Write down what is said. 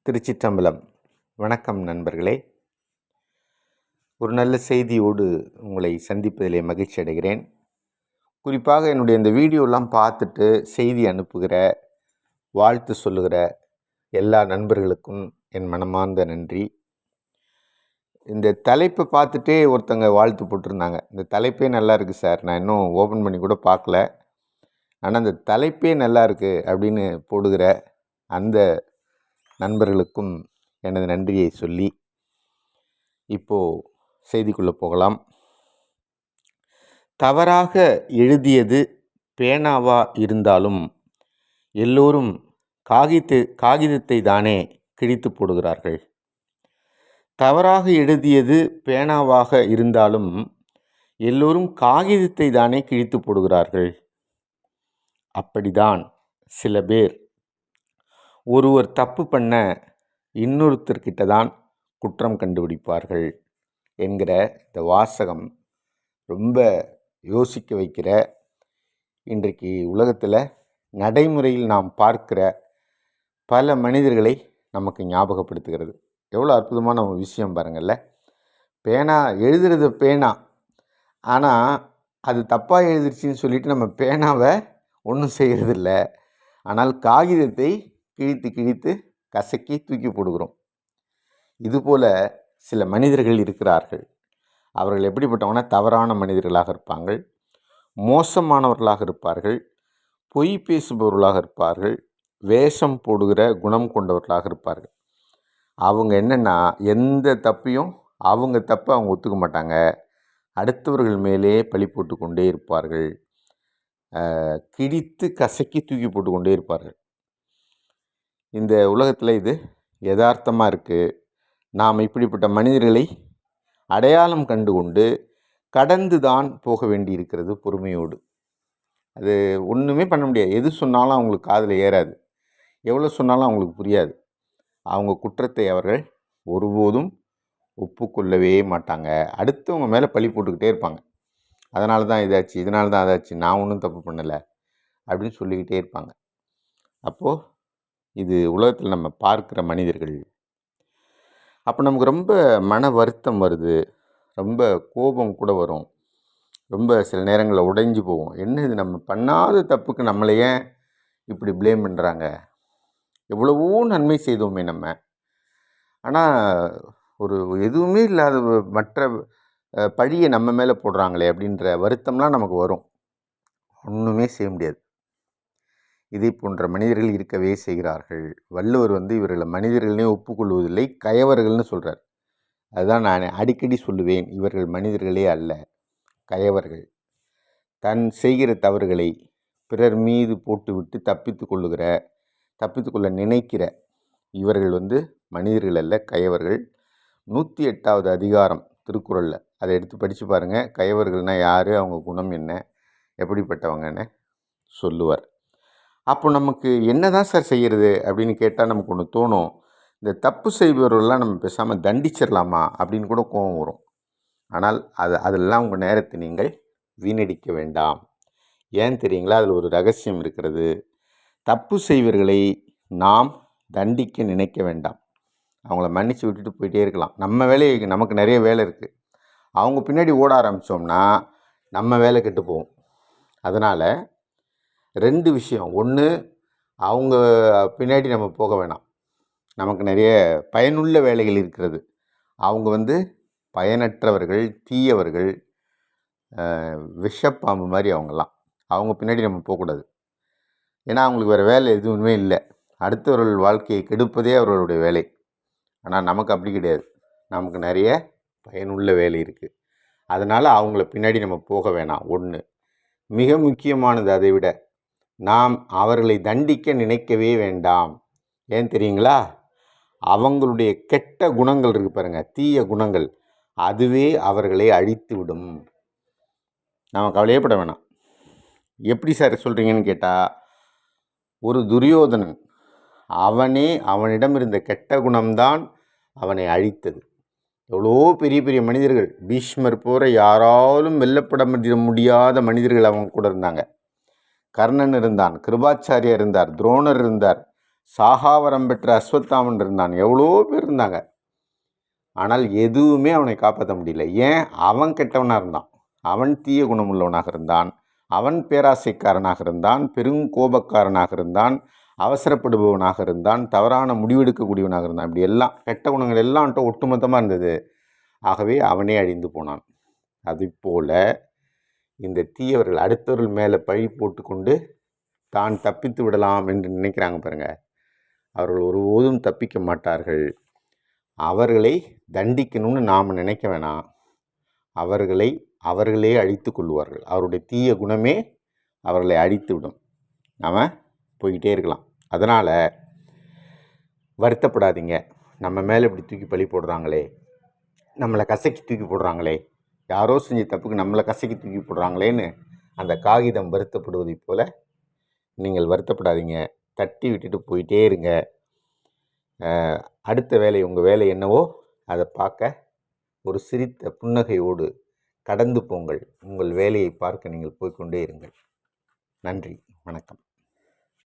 திருச்சிற்றம்பலம். வணக்கம் நண்பர்களே. ஒரு நல்ல செய்தியோடு உங்களை சந்திப்பதிலே மகிழ்ச்சி அடைகிறேன். குறிப்பாக என்னுடைய இந்த வீடியோலாம் பார்த்துட்டு செய்தி அனுப்புகிற, வாழ்த்து சொல்லுகிற எல்லா நண்பர்களுக்கும் என் மனமார்ந்த நன்றி. இந்த தலைப்பை பார்த்துட்டே ஒருத்தங்க வாழ்த்து போட்டிருந்தாங்க. இந்த தலைப்பே நல்லா இருக்குது சார், நான் இன்னும் ஓப்பன் பண்ணி கூட பார்க்கல, ஆனால் இந்த தலைப்பே நல்லா இருக்குது அப்படின்னு போடுகிற அந்த நண்பர்களுக்கும் எனது நன்றியை சொல்லி இப்போது செய்திக்குள்ளே போகலாம். தவறாக எழுதியது பேனாவா இருந்தாலும் எல்லோரும் காகிதத்தை தானே கிழித்து போடுகிறார்கள். தவறாக எழுதியது பேனாவாக இருந்தாலும் எல்லோரும் காகிதத்தை தானே கிழித்து போடுகிறார்கள். அப்படிதான் சில பேர் ஒருவர் தப்பு பண்ண இன்னொருத்தர்கிட்ட தான் குற்றம் கண்டுபிடிப்பார்கள் என்கிற இந்த வாசகம் ரொம்ப யோசிக்க வைக்கிற, இன்றைக்கு உலகத்தில் நடைமுறையில் நாம் பார்க்கிற பல மனிதர்களை நமக்கு ஞாபகப்படுத்துகிறது. எவ்வளோ அற்புதமான ஒரு விஷயம் பாருங்கள்ல. பேனா எழுதுறது பேனா, ஆனால் அது தப்பாக எழுதிருச்சின்னு சொல்லிட்டு நம்ம பேனாவை ஒன்றும் செய்கிறதில்ல, ஆனால் காகிதத்தை கிழித்து கசக்கி தூக்கி போடுகிறோம். இதுபோல் சில மனிதர்கள் இருக்கிறார்கள். அவர்கள் எப்படிப்பட்டவங்கன்னா தவறான மனிதர்களாக இருப்பார்கள், மோசமானவர்களாக இருப்பார்கள், பொய் பேசுபவர்களாக இருப்பார்கள், வேஷம் போடுகிற குணம் கொண்டவர்களாக இருப்பார்கள். அவங்க என்னென்னா எந்த தப்பையும் அவங்க தப்பை அவங்க ஒத்துக்க மாட்டாங்க, அடுத்தவர்கள் மேலே பழி போட்டு கொண்டே இருப்பார்கள், கிழித்து கசக்கி தூக்கி போட்டு கொண்டே இருப்பார்கள். இந்த உலகத்தில் இது யதார்த்தமாக இருக்குது. நாம் இப்படிப்பட்ட மனிதர்களை அடையாளம் கண்டு கொண்டு கடந்து தான் போக வேண்டி இருக்கிறது பொறுமையோடு. அது ஒன்றுமே பண்ண முடியாது. எது சொன்னாலும் அவங்களுக்கு காதில் ஏறாது, எவ்வளோ சொன்னாலும் அவங்களுக்கு புரியாது. அவங்க குற்றத்தை அவர்கள் ஒருபோதும் ஒப்புக்கொள்ளவே மாட்டாங்க. அடுத்தவங்க மேலே பழி போட்டுக்கிட்டே இருப்பாங்க. அதனால தான் இதாச்சு, இதனால தான் அதாச்சு, நான் ஒன்றும் தப்பு பண்ணலை அப்படின்னு சொல்லிக்கிட்டே இருப்பாங்க. அப்போது இது உலகத்தில் நம்ம பார்க்குற மனிதர்கள். அப்போ நமக்கு ரொம்ப மன வருத்தம் வருது, ரொம்ப கோபம் கூட வரும், ரொம்ப சில நேரங்களில் உடைஞ்சு போவோம். என்ன இது, நம்ம பண்ணாத தப்புக்கு நம்மளை ஏன் இப்படி ப்ளேம் பண்ணுறாங்க, எவ்வளவோ நன்மை செய்தோமே நம்ம, ஆனால் ஒரு எதுவுமே இல்லாத மற்ற பழியை நம்ம மேலே போடுறாங்களே அப்படின்ற வருத்தம்லாம் நமக்கு வரும். ஒன்றுமே செய்ய முடியாது. இதை போன்ற மனிதர்கள் இருக்கவே செய்கிறார்கள். வள்ளுவர் இவர்களை மனிதர்களே ஒப்புக்கொள்வதில்லை, கயவர்கள்னு சொல்கிறார். அதுதான் நான் அடிக்கடி சொல்லுவேன், இவர்கள் மனிதர்களே அல்ல, கயவர்கள். தன் செய்கிற தவறுகளை பிறர் மீது போட்டுவிட்டு தப்பித்துக்கொள்ள நினைக்கிற இவர்கள் மனிதர்கள் அல்ல, கயவர்கள். 108வது அதிகாரம் திருக்குறளில் அதை எடுத்து படித்து பாருங்கள். கயவர்கள்னால் யார், அவங்க குணம் என்ன, எப்படிப்பட்டவங்கன்னு சொல்லுவார். அப்போ நமக்கு என்ன தான் சார் செய்கிறது அப்படின்னு கேட்டால் நமக்கு ஒன்று தோணும், இந்த தப்பு செய்பவர்கள்லாம் நம்ம பேசாமல் தண்டிச்சிடலாமா அப்படின்னு கூட கோபம் வரும். ஆனால் அதெல்லாம் உங்கள் நேரத்தை நீங்கள் வீணடிக்க வேண்டாம். ஏன் தெரியுங்களா? அதில் ஒரு ரகசியம் இருக்கிறது. தப்பு செய்வர்களை நாம் தண்டிக்க நினைக்க வேண்டாம், அவங்கள மன்னிச்சு விட்டுட்டு போயிட்டே இருக்கலாம். நம்ம வேலையை, நமக்கு நிறைய வேலை இருக்குது. அவங்க பின்னாடி ஓட ஆரம்பித்தோம்னா நம்ம வேலை கெட்டு போகும். அதனால் 2 விஷயம். ஒன்று, அவங்க பின்னாடி நம்ம போக வேணாம், நமக்கு நிறைய பயனுள்ள வேலைகள் இருக்கிறது. அவங்க பயனற்றவர்கள், தீயவர்கள், விஷப்பாம்பு மாதிரி அவங்கெல்லாம். அவங்க பின்னாடி நம்ம போகக்கூடாது. ஏன்னா அவங்களுக்கு வேறு வேலை எதுவுமே இல்லை, அடுத்தவர்கள் வாழ்க்கையை கெடுப்பதே அவர்களுடைய வேலை. ஆனால் நமக்கு அப்படி கிடையாது, நமக்கு நிறைய பயனுள்ள வேலை இருக்குது. அதனால் அவங்கள பின்னாடி நம்ம போக வேணாம். ஒன்று. மிக முக்கியமானது, அதை விட நாம் அவர்களை தண்டிக்க நினைக்கவே வேண்டாம். ஏன் தெரியுங்களா? அவங்களுடைய கெட்ட குணங்கள் இருக்குது பாருங்கள், தீய குணங்கள், அதுவே அவர்களை அழித்து விடும். நாம் கவலையப்பட வேணாம். எப்படி சார் சொல்கிறீங்கன்னு கேட்டால், ஒரு துரியோதனன், அவனிடம் இருந்த கெட்ட குணம்தான் அவனை அழித்தது. எவ்வளோ பெரிய பெரிய மனிதர்கள், பீஷ்மர் போகிற யாராலும் வெல்லப்பட முடியாத மனிதர்கள் அவங்க கூட இருந்தாங்க. கர்ணன் இருந்தான், கிருபாச்சாரியார் இருந்தார், துரோணர் இருந்தார், சாகாவரம் பெற்ற அஸ்வத்தாமன் இருந்தான், எவ்வளோ பேர் இருந்தாங்க. ஆனால் எதுவுமே அவனை காப்பாற்ற முடியல. ஏன்? அவன் கெட்டவனாக இருந்தான், அவன் தீய குணமுள்ளவனாக இருந்தான், அவன் பேராசைக்காரனாக இருந்தான், பெருங்கோபக்காரனாக இருந்தான், அவசரப்படுபவனாக இருந்தான், தவறான முடிவெடுக்கக்கூடியவனாக இருந்தான். இப்படி எல்லாம் கெட்ட குணங்கள் எல்லாம் அவன்கிட்ட ஒட்டுமொத்தமாக இருந்தது. ஆகவே அவனே அழிந்து போனான். அதுபோல இந்த தீயவர்கள் அடுத்தவர்கள் மேலே பழி போட்டுக்கொண்டு தான் தப்பித்து விடலாம் என்று நினைக்கிறாங்க பாருங்க, அவர்கள் ஒருபோதும் தப்பிக்க மாட்டார்கள். அவர்களை தண்டிக்கணும்னு நாம் நினைக்க வேணாம், அவர்களே அழித்து கொள்வார்கள். அவருடைய தீய குணமே அவர்களை அழித்து விடும். நாம் போய்கிட்டே இருக்கலாம். அதனால் வருத்தப்படாதீங்க. நம்ம மேலே இப்படி தூக்கி பழி போடுறாங்களே, நம்மளை கசக்கி தூக்கி போடுறாங்களே, யாரோ செஞ்ச தப்புக்கு நம்மளை கசக்கி தூக்கி போடுறாங்களேன்னு அந்த காகிதம் வருத்தப்படுவதைப் போல நீங்கள் வருத்தப்படாதீங்க. தட்டி விட்டுட்டு போயிட்டே இருங்க. அடுத்த வேலை, உங்கள் வேலை என்னவோ அதை பார்க்க ஒரு சிரித்த புன்னகையோடு கடந்து போங்கள். உங்கள் வேலையை பார்க்க நீங்கள் போய்கொண்டே இருங்கள். நன்றி, வணக்கம்.